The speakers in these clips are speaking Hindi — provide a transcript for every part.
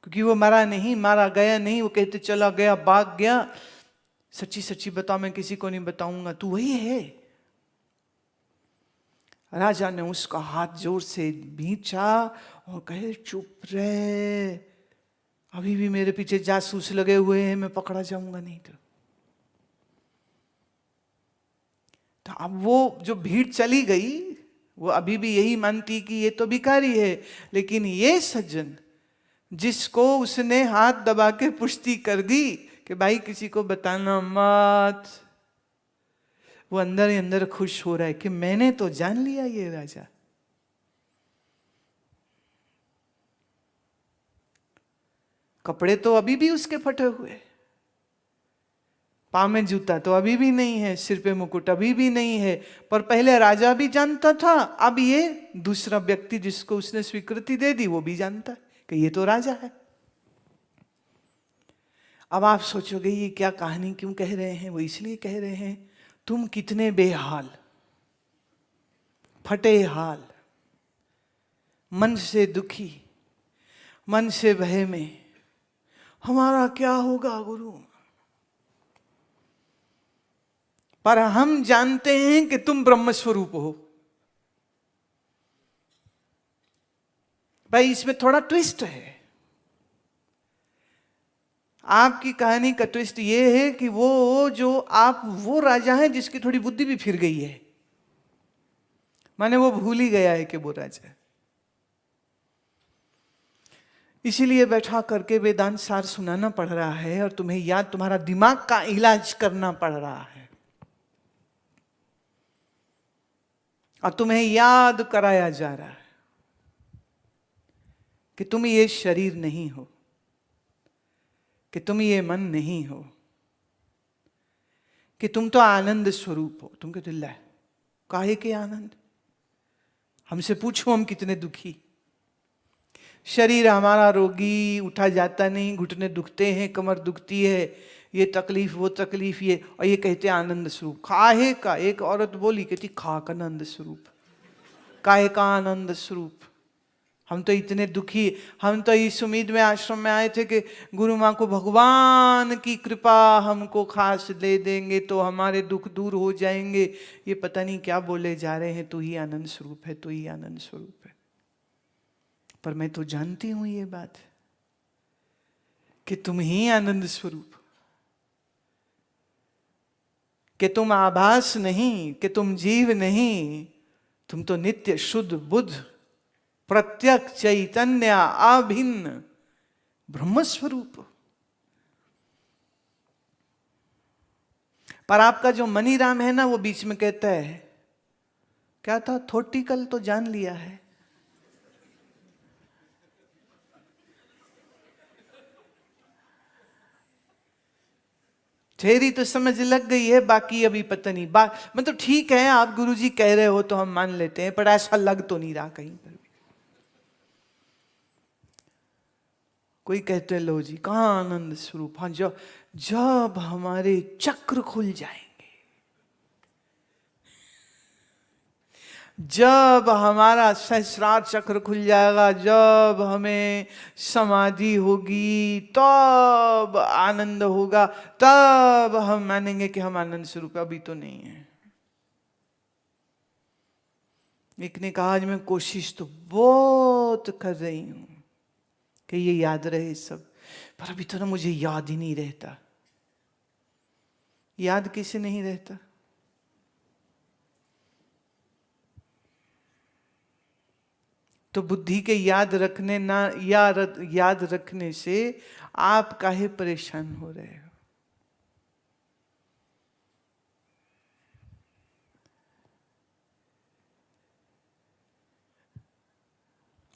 क्योंकि वो मरा नहीं, मारा गया नहीं। वो कहते चला गया, भाग गया। सच्ची सच्ची बता, मैं किसी को नहीं बताऊंगा, तू वही है। राजा ने उसका हाथ जोर से भींचा और कहे चुप रहे, अभी भी मेरे पीछे जासूस लगे हुए हैं, मैं पकड़ा जाऊंगा नहीं। तो अब वो जो भीड़ चली गई, वो अभी भी यही मानती कि ये तो भिखारी है। लेकिन ये सज्जन जिसको उसने हाथ दबा के पुष्टि कर दी कि भाई किसी को बताना मत, वो अंदर ही अंदर खुश हो रहा है कि मैंने तो जान लिया ये राजा। कपड़े तो अभी भी उसके फटे हुए, पाँव में जूता तो अभी भी नहीं है, सिर पे मुकुट अभी भी नहीं है, पर पहले राजा भी जानता था, अब ये दूसरा व्यक्ति जिसको उसने स्वीकृति दे दी वो भी जानता है कि ये तो राजा है। अब आप सोचोगे ये क्या कहानी क्यों कह रहे हैं? वो इसलिए कह रहे हैं तुम कितने बेहाल, फटे हाल, मन से दुखी, मन से भय में, हमारा क्या होगा गुरु। पर हम जानते हैं कि तुम ब्रह्म स्वरूप हो। भाई इसमें थोड़ा ट्विस्ट है। आपकी कहानी का ट्विस्ट ये है कि वो जो आप वो राजा है जिसकी थोड़ी बुद्धि भी फिर गई है, माने वो भूल ही गया है कि वो राजा है। इसीलिए बैठा करके वेदांत सार सुनाना पड़ रहा है और तुम्हें याद, तुम्हारा दिमाग का इलाज करना पड़ रहा है और तुम्हें याद कराया जा रहा है कि तुम ये शरीर नहीं हो, कि तुम ये मन नहीं हो, कि तुम तो आनंद स्वरूप हो। तुम कहते ला काहे के आनंद, हमसे पूछो हम कितने दुखी। शरीर हमारा रोगी, उठा जाता नहीं, घुटने दुखते हैं, कमर दुखती है, ये तकलीफ वो तकलीफ ये, और ये कहते आनंद स्वरूप। काहे का, एक औरत बोली, कहती खा का आनंद स्वरूप, काहे का आनंद स्वरूप। हम तो इतने दुखी, हम तो इस उम्मीद में आश्रम में आए थे कि गुरु माँ को भगवान की कृपा हमको खास दे देंगे तो हमारे दुख दूर हो जाएंगे। ये पता नहीं क्या बोले जा रहे हैं, तू ही आनंद स्वरूप है, तू ही आनंद स्वरूप है। पर मैं तो जानती हूं ये बात कि तुम ही आनंद स्वरूप, कि तुम आभास नहीं, कि तुम जीव नहीं, तुम तो नित्य शुद्ध बुद्ध प्रत्यक्ष चैतन्य अभिन्न ब्रह्म स्वरूप। पर आपका जो मनीराम है ना, वो बीच में कहता है क्या था, थोटिकल तो जान लिया है, थेरी तो समझ लग गई है, बाकी अभी पता नहीं। मतलब ठीक है, आप गुरुजी कह रहे हो तो हम मान लेते हैं, पर ऐसा लग तो नहीं रहा कहीं पर भी। कोई कहते हैं लो जी कहाँ आनंद स्वरूप। हाँ, जब हमारे चक्र खुल जाएंगे, जब हमारा सहस्रार चक्र खुल जाएगा, जब हमें समाधि होगी, तब आनंद होगा, तब हम मानेंगे कि हम आनंद स्वरूप। अभी तो नहीं है। एक ने कहा आज मैं कोशिश तो बहुत कर रही हूं कि ये याद रहे सब, पर अभी तो ना मुझे याद ही नहीं रहता। याद किसे नहीं रहता? तो बुद्धि के याद रखने ना याद रखने से आप काहे परेशान हो रहे हो?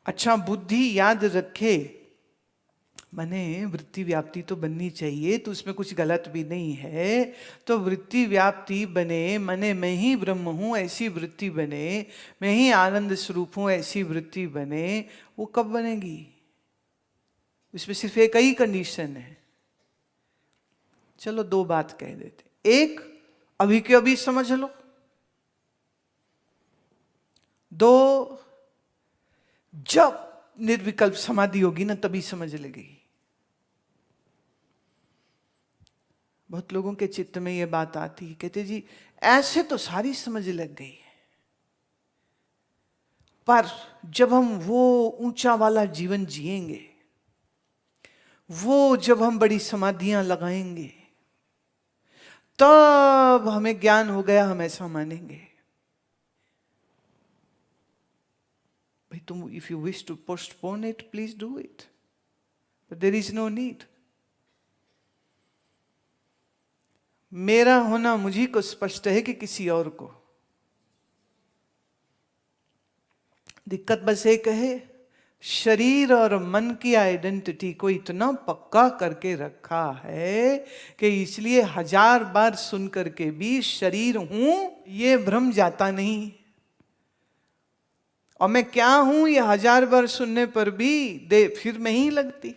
अच्छा, बुद्धि याद रखे माने वृत्ति व्याप्ति तो बननी चाहिए, तो उसमें कुछ गलत भी नहीं है। तो वृत्ति व्याप्ति बने, माने मैं ही ब्रह्म हूं ऐसी वृत्ति बने, मैं ही आनंद स्वरूप हूं ऐसी वृत्ति बने। वो कब बनेगी? इसमें सिर्फ एक ही कंडीशन है। चलो दो बात कह देते। एक, अभी के अभी समझ लो। दो, जब निर्विकल्प समाधि होगी ना तभी समझ लगेगी। बहुत लोगों के चित्त में ये बात आती है, कहते जी ऐसे तो सारी समझ लग गई है, पर जब हम वो ऊंचा वाला जीवन जिएंगे, वो जब हम बड़ी समाधियां लगाएंगे, तब हमें ज्ञान हो गया, हम ऐसा मानेंगे। भाई तुम, if you wish to postpone it, please do it, but there is no need. मेरा होना मुझी को स्पष्ट है कि किसी और को। दिक्कत बस एक है, शरीर और मन की आइडेंटिटी को इतना पक्का करके रखा है कि इसलिए 1000 बार सुन करके भी शरीर हूं ये भ्रम जाता नहीं, और मैं क्या हूं ये 1000 बार सुनने पर भी दे फिर मैं ही लगती,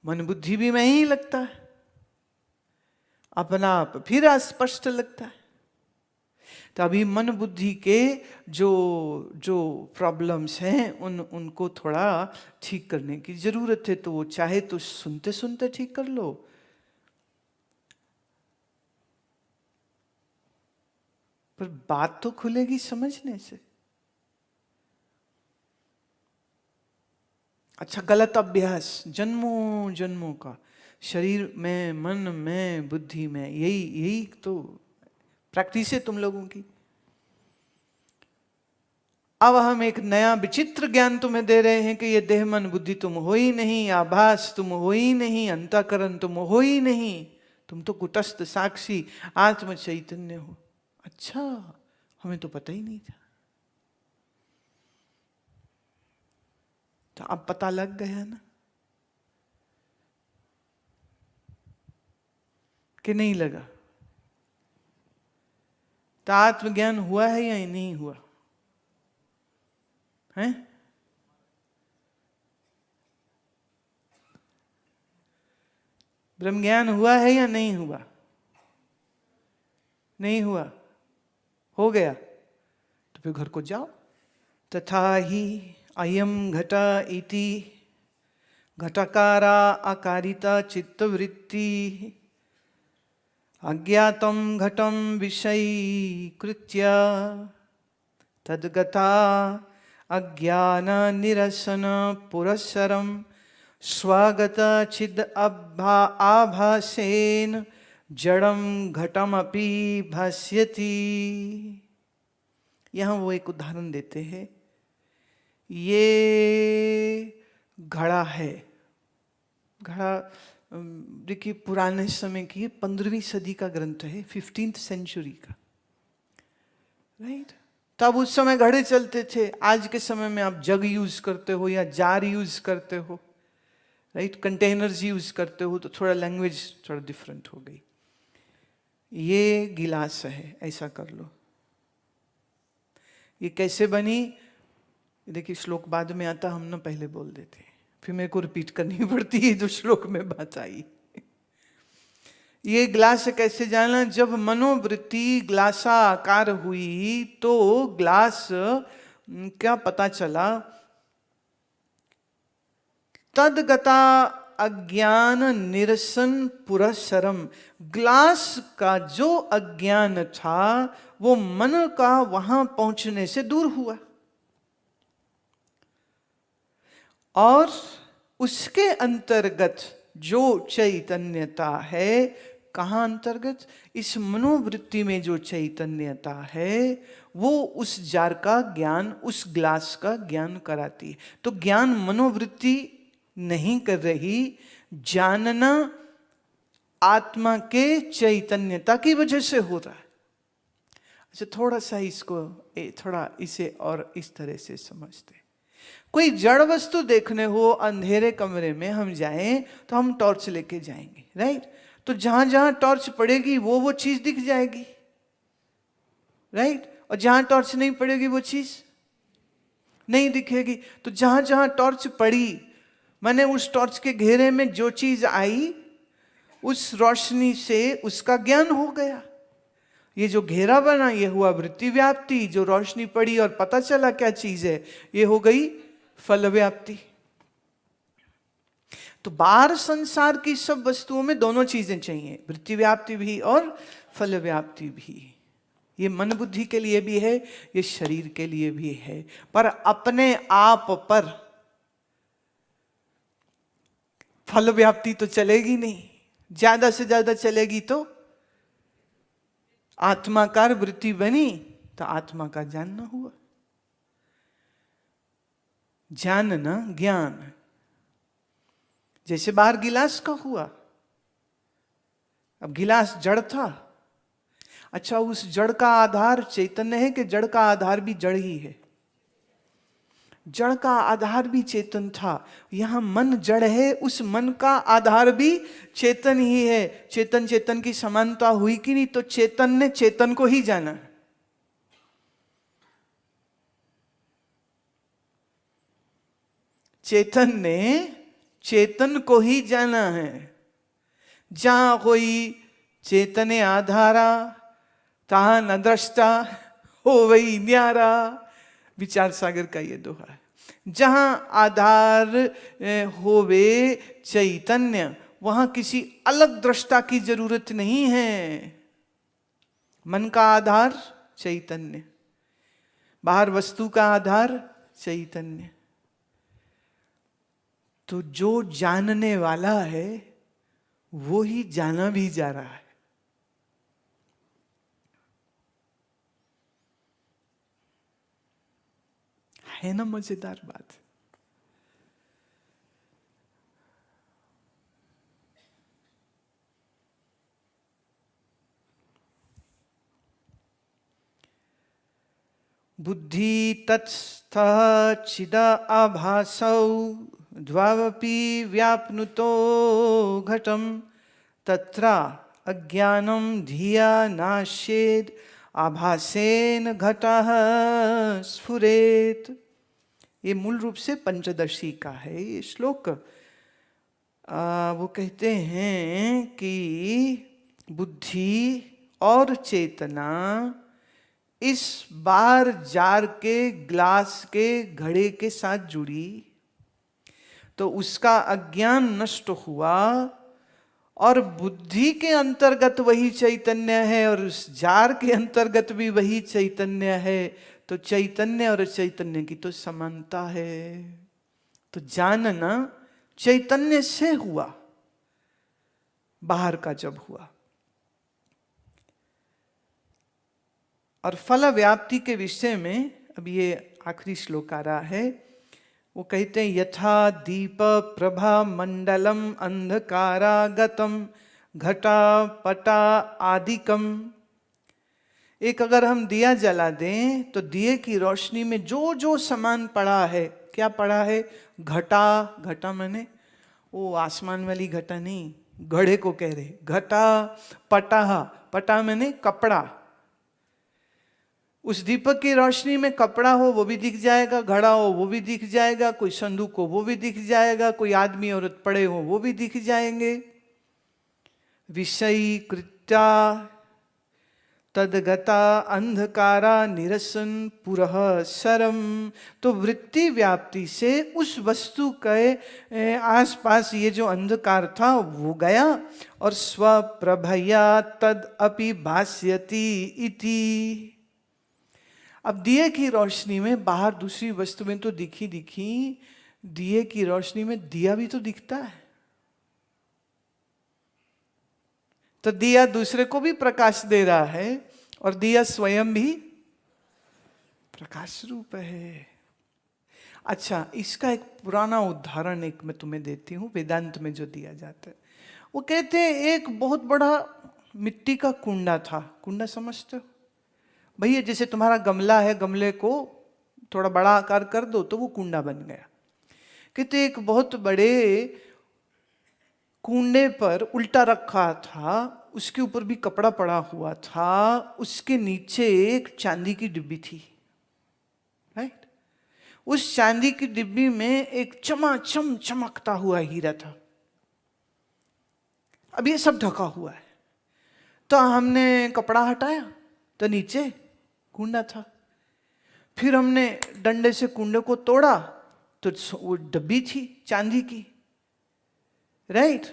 मन बुद्धि भी मैं ही लगता है, अपना आप फिर अस्पष्ट लगता है। तो अभी मन बुद्धि के जो जो प्रॉब्लम्स हैं उनको थोड़ा ठीक करने की जरूरत है। तो वो चाहे तो सुनते सुनते ठीक कर लो, पर बात तो खुलेगी समझने से। अच्छा, गलत अभ्यास जन्मों जन्मों का, शरीर में, मन में, बुद्धि में, यही तो प्रैक्टिस है तुम लोगों की। अब हम एक नया विचित्र ज्ञान तुम्हें दे रहे हैं कि ये देह मन बुद्धि तुम हो ही नहीं, आभास तुम हो ही नहीं, अंतःकरण तुम हो ही नहीं, तुम तो कुटस्थ साक्षी आत्म चैतन्य हो। अच्छा, हमें तो पता ही नहीं था। तो अब पता लग गया ना कि नहीं लगा? तो आत्मज्ञान हुआ है या नहीं हुआ है? ब्रह्म ज्ञान हुआ है या नहीं हुआ? नहीं हुआ, हो गया तो फिर घर को जाओ। तथा ही अयम घट इति घटकारा अकारिता चित्तवृत्ति अज्ञातम घटम विषयीकृत्य तद्गता अज्ञान निरसन पुरस्सरम स्वागत चिद आभासेन जड़म घटमपि भास्यति। यहाँ वो एक उदाहरण देते हैं, ये घड़ा है। घड़ा देखिए पुराने समय की 15वीं सदी का ग्रंथ है, 15th सेंचुरी का, राइट। तब उस समय घड़े चलते थे। आज के समय में आप जग यूज करते हो या जार यूज करते हो, राइट, कंटेनर्स यूज करते हो, तो थोड़ा लैंग्वेज थोड़ा डिफरेंट हो गई। ये गिलास है, ऐसा कर लो। ये कैसे बनी? देखिए श्लोक बाद में आता, हम ना पहले बोल देते, फिर मेरे को रिपीट करनी पड़ती है जो श्लोक में बात आई। ये ग्लास कैसे जाना? जब मनोवृत्ति ग्लासा आकार हुई तो ग्लास क्या पता चला? तद्गता अज्ञान निरसन पुरस्सरम। ग्लास का जो अज्ञान था वो मन का वहां पहुंचने से दूर हुआ, और उसके अंतर्गत जो चैतन्यता है, कहाँ अंतर्गत? इस मनोवृत्ति में जो चैतन्यता है वो उस जार का ज्ञान, उस ग्लास का ज्ञान कराती है। तो ज्ञान मनोवृत्ति नहीं कर रही, जानना आत्मा के चैतन्यता की वजह से हो रहा है। अच्छा, थोड़ा सा इसको थोड़ा इसे और इस तरह से समझते। कोई जड़ वस्तु देखने हो, अंधेरे कमरे में हम जाएं तो हम टॉर्च लेके जाएंगे, राइट। तो जहां जहां टॉर्च पड़ेगी वो चीज दिख जाएगी, राइट। और जहां टॉर्च नहीं पड़ेगी वो चीज नहीं दिखेगी। तो जहां जहां टॉर्च पड़ी, मैंने उस टॉर्च के घेरे में जो चीज आई, उस रोशनी से उसका ज्ञान हो गया। ये जो घेरा बना ये हुआ वृत्ति व्याप्ति। जो रोशनी पड़ी और पता चला क्या चीज है, ये हो गई फल व्याप्ति। तो बाहर संसार की सब वस्तुओं में दोनों चीजें चाहिए, वृत्ति व्याप्ति भी और फल व्याप्ति भी। ये मन बुद्धि के लिए भी है, ये शरीर के लिए भी है, पर अपने आप पर फल व्याप्ति तो चलेगी नहीं। ज्यादा से ज्यादा चलेगी तो आत्माकार वृत्ति बनी तो आत्मा का जानना हुआ। जानना ज्ञान, जैसे बाहर गिलास का हुआ। अब गिलास जड़ था, अच्छा उस जड़ का आधार चैतन्य है कि जड़ का आधार भी जड़ ही है? जड़ का आधार भी चेतन था। यहां मन जड़ है, उस मन का आधार भी चेतन ही है। चेतन चेतन की समानता हुई कि नहीं? तो चेतन ने चेतन को ही जाना। चेतन ने चेतन को ही जाना है। जहां कोई चेतने आधारा तहां न दृष्टा हो वही न्यारा, विचार सागर का ये दोहा है। जहां आधार होवे चैतन्य, वहां किसी अलग दृष्टा की जरूरत नहीं है। मन का आधार चैतन्य, बाहर वस्तु का आधार चैतन्य। तो जो जानने वाला है वो ही जाना भी जा रहा है ना? मजेदार बात। बुद्धि तत्स्थ चिद आभासौ द्वावपि व्याप्नुतो घटम तत्र अज्ञानम धिया नाश्येद आभासेन घटः स्फुरेत। ये मूल रूप से पंचदशी का है ये श्लोक। वो कहते हैं कि बुद्धि और चेतना इस बार जार के ग्लास के घड़े के साथ जुड़ी तो उसका अज्ञान नष्ट हुआ, और बुद्धि के अंतर्गत वही चैतन्य है और उस जार के अंतर्गत भी वही चैतन्य है। तो चैतन्य और चैतन्य की तो समानता है। तो जानना चैतन्य से हुआ, बाहर का जब हुआ। और फल व्याप्ति के विषय में अब ये आखिरी श्लोक आ रहा है। वो कहते हैं यथा दीप प्रभा मंडलम अंधकारागतम घटा पटा आदिकम। एक अगर हम दिया जला दें तो दिए की रोशनी में जो जो सामान पड़ा है, क्या पड़ा है? घटा। घटा माने वो आसमान वाली घटा नहीं, घड़े को कह रहे। घटा पटा, पटा माने कपड़ा। उस दीपक की रोशनी में कपड़ा हो वो भी दिख जाएगा, घड़ा हो वो भी दिख जाएगा, कोई संदूक हो वो भी दिख जाएगा, कोई आदमी औरत पड़े हो वो भी दिख जाएंगे। विषयी कृत्या तदगता अंधकारा निरसन पुरः सरम। तो वृत्ति व्याप्ति से उस वस्तु के आसपास ये जो अंधकार था वो गया, और स्वप्रभया तद अपि भास्यति इति। अब दिए की रोशनी में बाहर दूसरी वस्तु में तो दिखी, दिए की रोशनी में दिया भी तो दिखता है। तो दिया दूसरे को भी प्रकाश दे रहा है और दिया स्वयं भी प्रकाश रूप है। अच्छा, इसका एक पुराना उदाहरण एक मैं तुम्हें देती हूं, वेदांत में जो दिया जाता है। वो कहते हैं एक बहुत बड़ा मिट्टी का कुंडा था। कुंडा समझते हो भैया? जैसे तुम्हारा गमला है, गमले को थोड़ा बड़ा आकार कर दो तो वो कुंडा बन गया। कहते एक बहुत बड़े कुंडे पर उल्टा रखा था, उसके ऊपर भी कपड़ा पड़ा हुआ था, उसके नीचे एक चांदी की डिब्बी थी। राइट? उस चांदी की डिब्बी में एक चमाचम चमकता हुआ हीरा था। अब ये सब ढका हुआ है। तो हमने कपड़ा हटाया तो नीचे कुंडा था। फिर हमने डंडे से कुंडे को तोड़ा तो वो डब्बी थी चांदी की। राइट।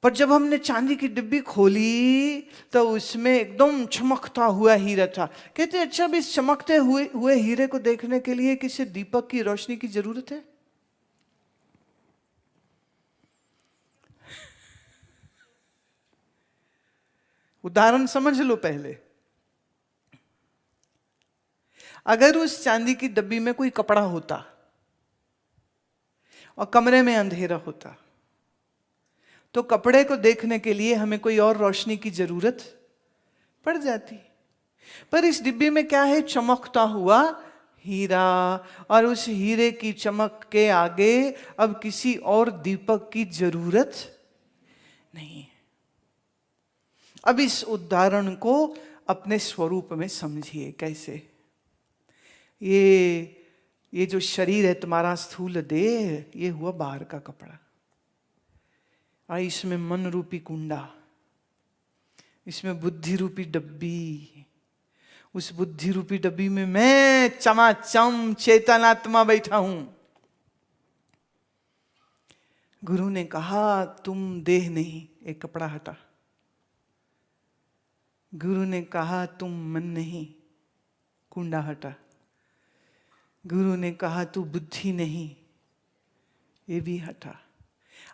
पर जब हमने चांदी की डिब्बी खोली तो उसमें एकदम चमकता हुआ हीरा था। कहते अच्छा, अब इस चमकते हुए हीरे को देखने के लिए किसी दीपक की रोशनी की जरूरत है? उदाहरण समझ लो पहले। अगर उस चांदी की डब्बी में कोई कपड़ा होता और कमरे में अंधेरा होता तो कपड़े को देखने के लिए हमें कोई और रोशनी की जरूरत पड़ जाती। पर इस डिब्बी में क्या है? चमकता हुआ हीरा। और उस हीरे की चमक के आगे अब किसी और दीपक की जरूरत नहीं है। अब इस उदाहरण को अपने स्वरूप में समझिए। कैसे? ये जो शरीर है तुम्हारा, स्थूल देह, ये हुआ बाहर का कपड़ा। और इसमें मन रूपी कुंडा, इसमें बुद्धि रूपी डब्बी। उस बुद्धि रूपी डब्बी में मैं चमाचम चेतनात्मा बैठा हूं। गुरु ने कहा तुम देह नहीं, एक कपड़ा हटा। गुरु ने कहा तुम मन नहीं, कुंडा हटा। गुरु ने कहा तू बुद्धि नहीं, ये भी हटा।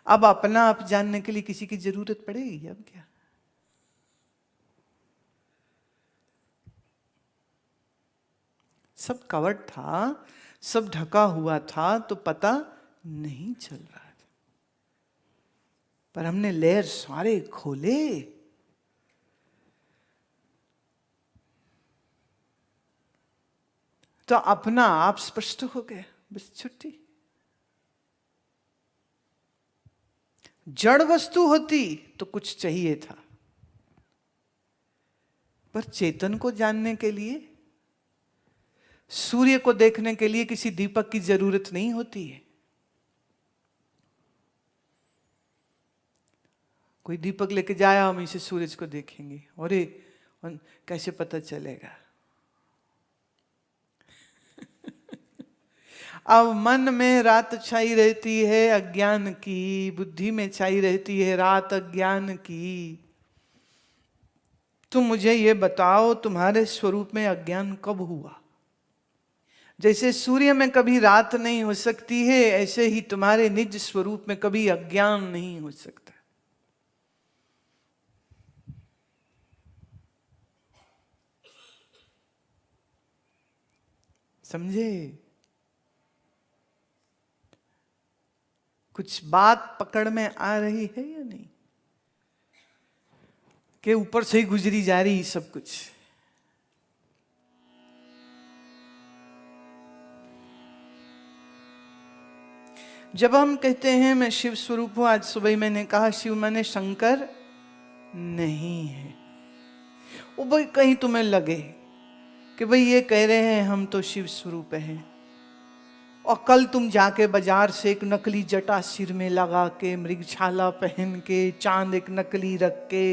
अब अपना आप जानने के लिए किसी की जरूरत पड़ेगी अब क्या? सब कवर्ड था, सब ढका हुआ था, तो पता नहीं चल रहा था। पर हमने लेयर सारे खोले तो अपना आप स्पष्ट हो गया। बस छुट्टी। जड़ वस्तु होती तो कुछ चाहिए था, पर चेतन को जानने के लिए, सूर्य को देखने के लिए किसी दीपक की जरूरत नहीं होती है। कोई दीपक लेके जाया, हम इसे सूरज को देखेंगे, अरे कैसे पता चलेगा? अब मन में रात छाई रहती है अज्ञान की, बुद्धि में छाई रहती है रात अज्ञान की। तुम मुझे ये बताओ, तुम्हारे स्वरूप में अज्ञान कब हुआ? जैसे सूर्य में कभी रात नहीं हो सकती है, ऐसे ही तुम्हारे निज स्वरूप में कभी अज्ञान नहीं हो सकता। समझे? कुछ बात पकड़ में आ रही है या नहीं? कि ऊपर से ही गुजरी जा रही सब कुछ? जब हम कहते हैं मैं शिव स्वरूप हूं, आज सुबह मैंने कहा शिव माने शंकर नहीं है। वो भाई कहीं तुम्हें लगे कि भाई ये कह रहे हैं हम तो शिव स्वरूप हैं, और कल तुम जाके बाजार से एक नकली जटा सिर में लगा के, मृगछाला पहन के, चांद एक नकली रख के,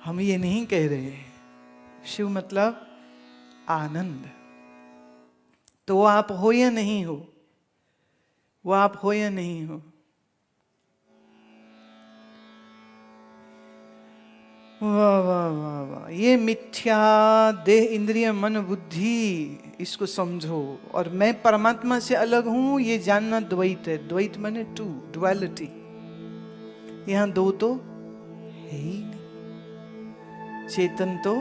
हम ये नहीं कह रहे। शिव मतलब आनंद। तो वो आप हो या नहीं हो? वो आप हो या नहीं हो? वाह वाह वाह वाह। ये मिथ्या देह इंद्रिय मन बुद्धि, इसको समझो। और मैं परमात्मा से अलग हूं, ये जानना द्वैत है। द्वैत माने टू, डुअलिटी। यहां दो तो है ही नहीं। चेतन तो,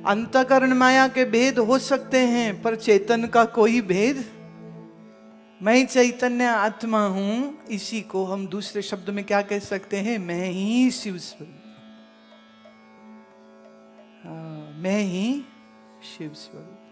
अंतःकरण माया के भेद हो सकते हैं, पर चेतन का कोई भेद। मैं चैतन्य आत्मा हूं, इसी को हम दूसरे शब्द में क्या कह सकते हैं? मैं ही शिव स्वरूप। मैं ही शिव स्वरूप।